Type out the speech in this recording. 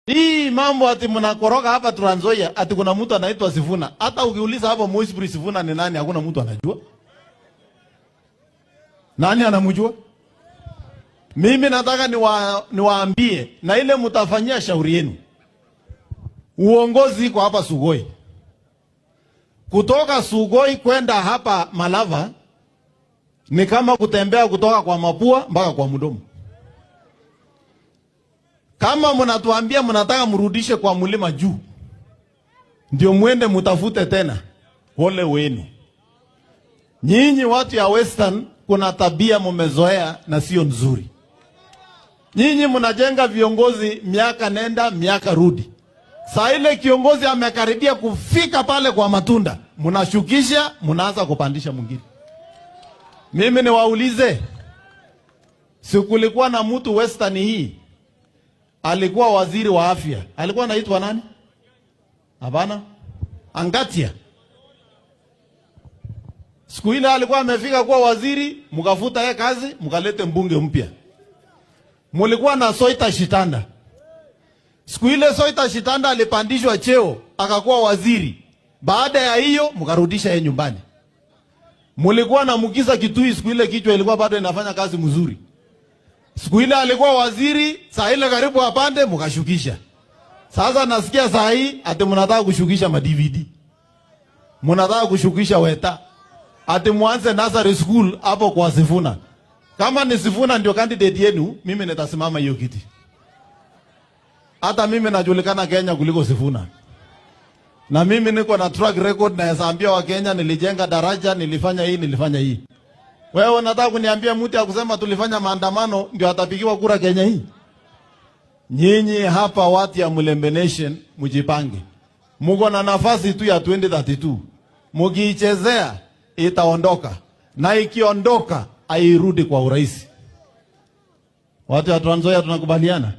Hii mambo ati mnakoroga hapa Trans Nzoia ati kuna mtu anaitwa Sifuna. Hata ukiuliza hapo Moisbri Sifuna ni nani, hakuna mtu anajua. Nani anamjua? Mimi nataka niwaambie na ile mtafanyia shauri yenu. Uongozi kwa hapa Sugoi. Kutoka Sugoi kwenda hapa Malava ni kama kutembea kutoka kwa mapua mpaka kwa mdomo. Kama mnatuambia mnataka mrudishe kwa mlima juu, ndio muende mutafute tena, ole wenu. Nyinyi watu ya Western kuna tabia mumezoea na sio nzuri. Nyinyi mnajenga viongozi miaka nenda miaka rudi. Saa ile kiongozi amekaribia kufika pale kwa matunda, mnashukisha, mnaanza kupandisha mwingine. Mimi niwaulize, sikulikuwa na mtu Western hii alikuwa waziri wa afya. Alikuwa anaitwa nani? Hapana. Angatia. Siku ile alikuwa amefika kuwa waziri, mkafuta yeye kazi, mkalete mbunge mpya. Mulikuwa na Soita Shitanda. Siku ile Soita Shitanda alipandishwa cheo, akakuwa waziri. Baada ya hiyo mkarudisha yeye nyumbani. Mulikuwa na Mugiza Kitui, siku ile kichwa ilikuwa bado inafanya kazi mzuri. Siku ile alikuwa waziri, saa ile karibu apande mkashukisha. Sasa nasikia saa hii ati mnataka kushukisha ma DVD. Mnataka kushukisha Weta. Ati muanze nursery school hapo kwa Sifuna. Kama ni Sifuna ndio candidate yenu, mimi nitasimama hiyo kiti. Hata mimi najulikana Kenya kuliko Sifuna. Na mimi niko na track record na yasaambia wa Kenya, nilijenga daraja, nilifanya hii, nilifanya hii. Wewe unataka kuniambia mtu ya kusema tulifanya maandamano ndio atapigiwa kura Kenya hii? Nyinyi hapa watu ya Mulembe Nation mjipange. Muko na nafasi tu ya 2032. Mukiichezea itaondoka. Na ikiondoka hairudi kwa urahisi. Watu ya Trans Nzoia tunakubaliana?